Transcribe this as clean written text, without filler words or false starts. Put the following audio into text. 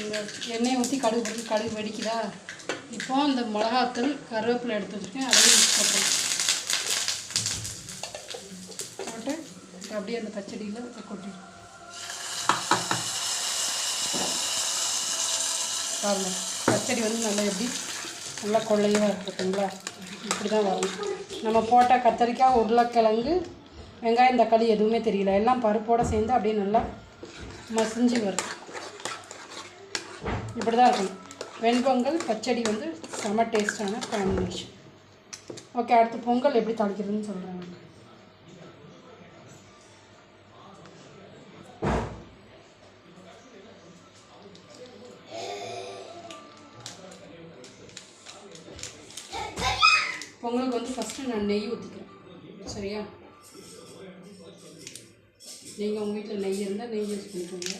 இந்த எண்ணெயை ஊற்றி கடுகு வெடிக்குதா? இப்போ இந்த மிளகாத்தூள் கருவேப்பிலை எடுத்து வச்சுருக்கேன், அதையும் மிக்ஸ் பண்ணுறேன். போட்டு அப்படியே அந்த பச்சடியில் கொட்டிடும். பாருங்கள், பச்சடி நல்லா எப்படி நல்லா கொள்ளையாக இருக்குங்களா? இப்படி தான் வரணும். நம்ம போட்ட கத்தரிக்காய், உருளைக்கிழங்கு, வெங்காயம், தக்காளி எதுவுமே தெரியல. எல்லாம் பருப்போடு சேர்ந்து அப்படியே நல்லா மசிஞ்சு வரும். இப்படி தான் இருக்கணும். வெண்பொங்கல் பச்சடி செம டேஸ்டான காம்பினேஷன். ஓகே, அடுத்து பொங்கல் எப்படி தாளிக்கிறதுன்னு சொல்கிறாங்க. பொங்கலுக்கு ஃபஸ்ட்டு நான் நெய் ஊற்றிக்கிறேன். சரியா? நீங்கள் உங்கள் வீட்டில் நெய் இருந்தால் நெய் யூஸ் பண்ணிக்கோங்க.